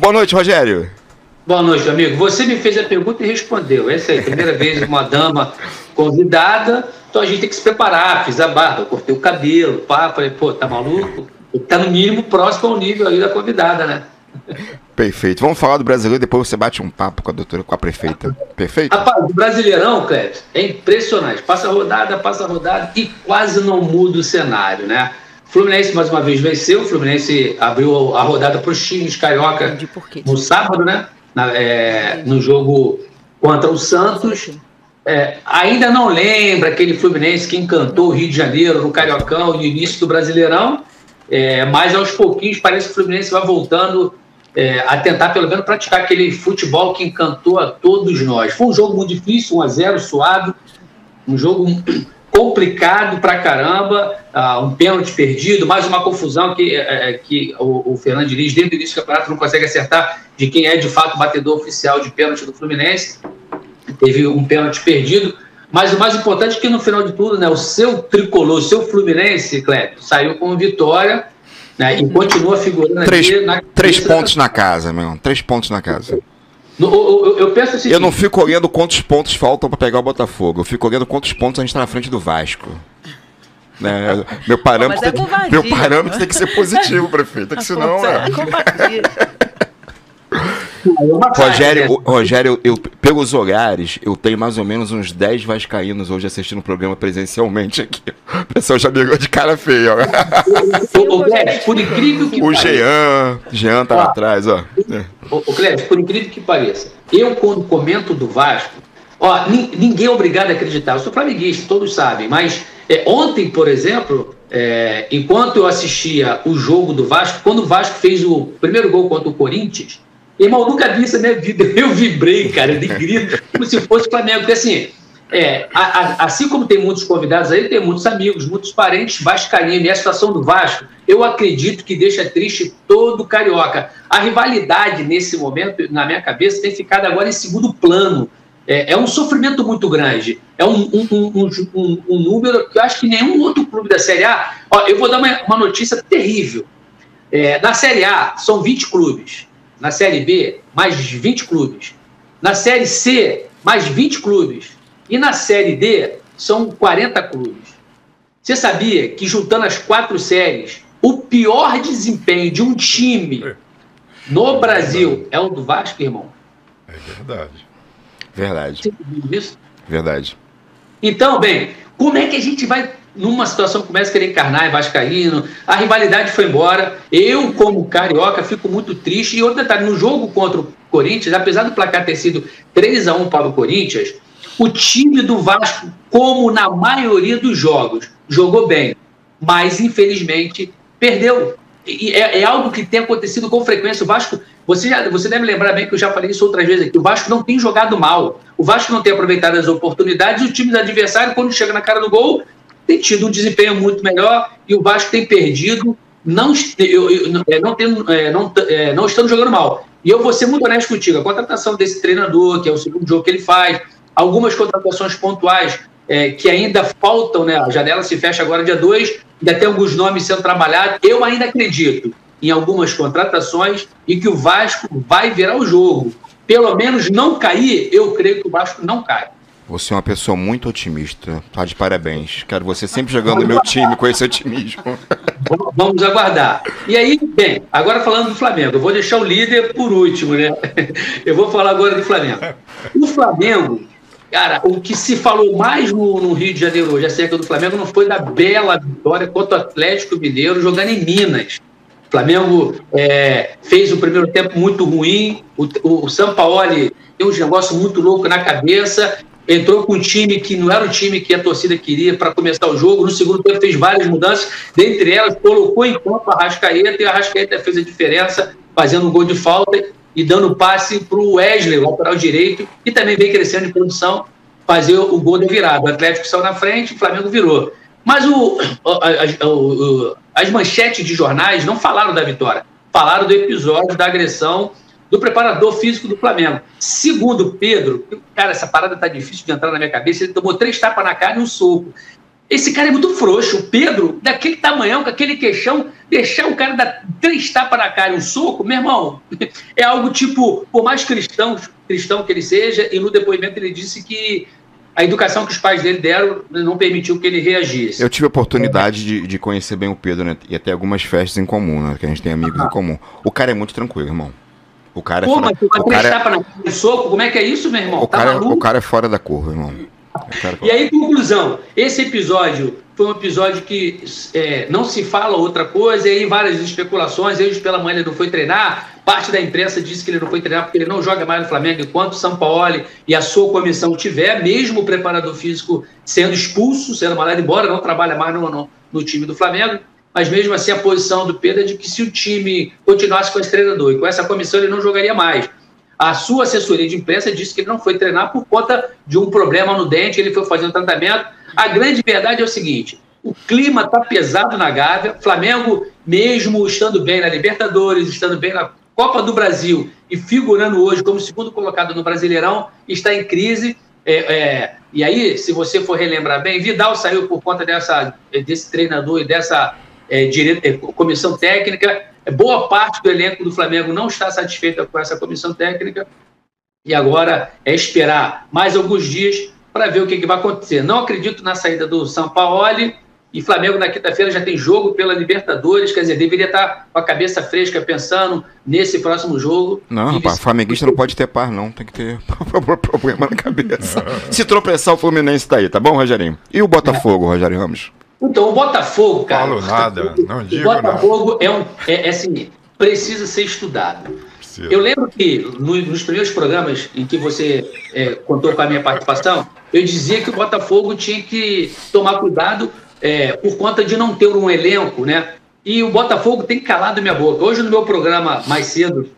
Boa noite, Rogério. Boa noite, amigo. Você me fez a pergunta e respondeu. Essa aí, primeira vez uma dama convidada, então a gente tem que se preparar. Fiz a barba, cortei o cabelo, pá, falei, pô, tá maluco? Tá no mínimo próximo ao nível aí da convidada, né? Perfeito. Vamos falar do brasileiro, depois você bate um papo com a doutora, com a prefeita. Perfeito? Rapaz, o Brasileirão, Cleber, é impressionante. Passa rodada e quase não muda o cenário, né? O Fluminense mais uma vez venceu. O Fluminense abriu a rodada para os times carioca no sábado, né? No jogo contra o Santos. Ainda não lembra aquele Fluminense que encantou o Rio de Janeiro no Cariocão no início do Brasileirão, mas aos pouquinhos parece que o Fluminense vai voltando a tentar pelo menos praticar aquele futebol que encantou a todos nós. Foi um jogo muito difícil, 1-0, suado, um jogo complicado pra caramba, um pênalti perdido, mais uma confusão que o Fernando Diniz, desde o início do campeonato, não consegue acertar de quem é de fato o batedor oficial de pênalti do Fluminense. Teve um pênalti perdido, mas o mais importante é que no final de tudo, né, o seu tricolor, o seu Fluminense, Cleber, saiu com vitória, né, e continua figurando aqui. 3 pontos na casa, meu. 3 pontos na casa. Eu penso assim. Eu não fico olhando quantos pontos faltam para pegar o Botafogo. Eu fico olhando quantos pontos a gente está na frente do Vasco. Né? Meu parâmetro tem que ser positivo, prefeito. Que senão. Rogério, pelos horários, eu tenho mais ou menos uns 10 vascaínos hoje assistindo o programa presencialmente aqui. O pessoal já me de cara feia. Por incrível que pareça. O Jean tá lá atrás, ó. Cléber, por incrível que pareça, eu quando comento do Vasco, ninguém é obrigado a acreditar. Eu sou flamenguista, todos sabem, mas ontem, por exemplo, enquanto eu assistia o jogo do Vasco, quando o Vasco fez o primeiro gol contra o Corinthians, irmão, nunca vi isso na minha vida. Eu vibrei, cara, de grito, como se fosse Flamengo. Porque assim, assim como tem muitos convidados aí, tem muitos amigos, muitos parentes vascaínos. E a situação do Vasco, eu acredito que deixa triste todo o carioca. A rivalidade, nesse momento, na minha cabeça, tem ficado agora em segundo plano. É um sofrimento muito grande. É um número que eu acho que nenhum outro clube da Série A... eu vou dar uma notícia terrível. Na Série A, são 20 clubes. Na Série B, mais 20 clubes. Na Série C, mais 20 clubes. E na Série D, são 40 clubes. Você sabia que, juntando as 4 séries, o pior desempenho de um time no Brasil é o do Vasco, irmão? É verdade. Verdade. Você viu isso? Verdade. Então, bem, como é que a gente vai... numa situação que começa a querer encarnar, é vascaíno, a rivalidade foi embora, eu, como carioca, fico muito triste. E outro detalhe, no jogo contra o Corinthians, apesar do placar ter sido 3-1 para o Corinthians, o time do Vasco, como na maioria dos jogos, jogou bem, mas, infelizmente, perdeu. E é algo que tem acontecido com frequência. O Vasco, você deve lembrar bem que eu já falei isso outras vezes aqui, o Vasco não tem jogado mal, o Vasco não tem aproveitado as oportunidades, e o time do adversário, quando chega na cara do gol, tem tido um desempenho muito melhor, e o Vasco tem perdido, não estando jogando mal. E eu vou ser muito honesto contigo, a contratação desse treinador, que é o segundo jogo que ele faz, algumas contratações pontuais que ainda faltam, né? A janela se fecha agora dia 2, ainda tem alguns nomes sendo trabalhados. Eu ainda acredito em algumas contratações e que o Vasco vai virar o jogo. Pelo menos não cair, eu creio que o Vasco não cai. Você é uma pessoa muito otimista. Tá de parabéns. Quero você sempre jogando no meu time com esse otimismo. Vamos aguardar. E aí, bem, agora falando do Flamengo. Eu vou deixar o líder por último, né? Eu vou falar agora do Flamengo. O Flamengo, cara, o que se falou mais no Rio de Janeiro hoje acerca do Flamengo não foi da bela vitória contra o Atlético Mineiro jogando em Minas. O Flamengo fez o primeiro tempo muito ruim. O Sampaoli tem uns negócios muito loucos na cabeça. Entrou com um time que não era o time que a torcida queria para começar o jogo. No segundo tempo fez várias mudanças, dentre elas colocou em campo a Arrascaeta, e a Arrascaeta fez a diferença, fazendo um gol de falta e dando passe para o Wesley, o lateral direito, que também vem crescendo em produção, fazer o gol da virada. O Atlético saiu na frente, o Flamengo virou. Mas as manchetes de jornais não falaram da vitória, falaram do episódio da agressão do preparador físico do Flamengo. Segundo Pedro, cara, essa parada tá difícil de entrar na minha cabeça, ele tomou 3 tapas na cara e um soco. esse cara é muito frouxo. O Pedro, daquele tamanhão, com aquele queixão, deixar o cara dar 3 tapas na cara e um soco, meu irmão, é algo tipo, por mais cristão que ele seja, e no depoimento ele disse que a educação que os pais dele deram não permitiu que ele reagisse. Eu tive a oportunidade de conhecer bem o Pedro, né? E até algumas festas em comum, né? Que a gente tem amigos em comum. O cara é muito tranquilo, irmão. O cara Pô, mas tu vai prestar para no soco? Como é que é isso, meu irmão? O cara é fora da curva, irmão. E aí, conclusão. Esse episódio foi um episódio que não se fala outra coisa, e aí várias especulações. Hoje pela manhã ele não foi treinar. Parte da imprensa disse que ele não foi treinar porque ele não joga mais no Flamengo enquanto o Sampaoli e a sua comissão tiver, mesmo o preparador físico sendo expulso, sendo mandado embora, não trabalha mais no time do Flamengo. Mas mesmo assim a posição do Pedro é de que se o time continuasse com esse treinador e com essa comissão ele não jogaria mais. A sua assessoria de imprensa disse que ele não foi treinar por conta de um problema no dente, ele foi fazer um tratamento. A grande verdade é o seguinte, o clima está pesado na Gávea, Flamengo, mesmo estando bem na Libertadores, estando bem na Copa do Brasil e figurando hoje como segundo colocado no Brasileirão, está em crise. E aí, se você for relembrar bem, Vidal saiu por conta desse treinador e dessa comissão técnica. Boa parte do elenco do Flamengo não está satisfeita com essa comissão técnica e agora é esperar mais alguns dias para ver o que vai acontecer. Não acredito na saída do Sampaoli e Flamengo na quinta-feira já tem jogo pela Libertadores, quer dizer, deveria estar com a cabeça fresca pensando nesse próximo jogo. Não, rapaz, flamenguista não pode ter par, não, tem que ter problema na cabeça. Se tropeçar, o Fluminense tá aí, tá bom, Rogerinho? E o Botafogo, Rogério Ramos? Então, o Botafogo, cara... Não falo nada, não digo nada. O Botafogo assim, precisa ser estudado. Sim. Eu lembro que nos primeiros programas em que você contou com a minha participação, eu dizia que o Botafogo tinha que tomar cuidado por conta de não ter um elenco, né? E o Botafogo tem calado minha boca. Hoje, no meu programa mais cedo,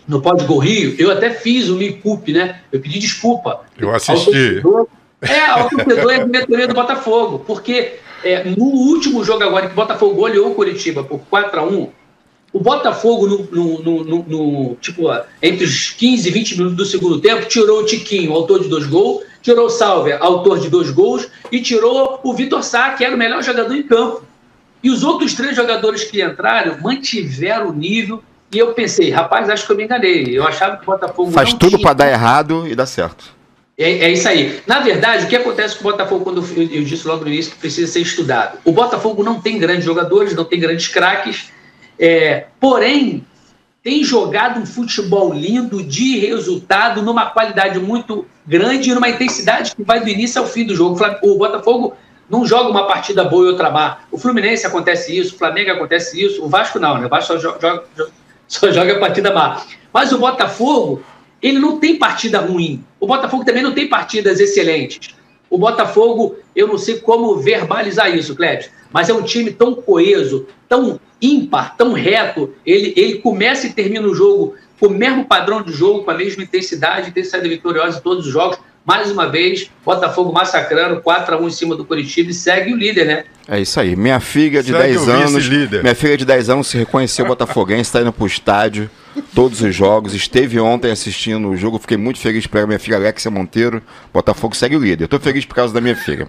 no Pode Gol Rio, eu até fiz o me-culpe, né? Eu pedi desculpa. Eu assisti. Ao torcedor e a diretoria do Botafogo, porque no último jogo agora, que o Botafogo goleou o Curitiba por 4-1, o Botafogo, entre os 15 e 20 minutos do segundo tempo, tirou o Tiquinho, autor de 2 gols, tirou o Salve, autor de 2 gols, e tirou o Vitor Sá, que era o melhor jogador em campo. E os outros 3 jogadores que entraram mantiveram o nível, e eu pensei, rapaz, acho que eu me enganei. Eu achava que o Botafogo faz tudo para dar errado e dá certo. É isso aí. Na verdade, o que acontece com o Botafogo, quando eu disse logo no início que precisa ser estudado? O Botafogo não tem grandes jogadores, não tem grandes craques, porém, tem jogado um futebol lindo, de resultado, numa qualidade muito grande e numa intensidade que vai do início ao fim do jogo. O Botafogo não joga uma partida boa e outra má. O Fluminense acontece isso, o Flamengo acontece isso, o Vasco não, né? O Vasco só joga a partida má. Mas o Botafogo, ele não tem partida ruim. O Botafogo também não tem partidas excelentes. O Botafogo, eu não sei como verbalizar isso, Cléber, mas é um time tão coeso, tão ímpar, tão reto. Ele começa e termina o jogo com o mesmo padrão de jogo, com a mesma intensidade, tem saído vitorioso em todos os jogos. Mais uma vez, Botafogo massacrando, 4-1 em cima do Curitiba e segue o líder, né? É isso aí. Minha filha de 10 anos se reconheceu botafoguense, está indo pro estádio todos os jogos, esteve ontem assistindo o jogo, fiquei muito feliz para minha filha Alexia Monteiro. Botafogo segue o líder. Eu tô feliz por causa da minha filha.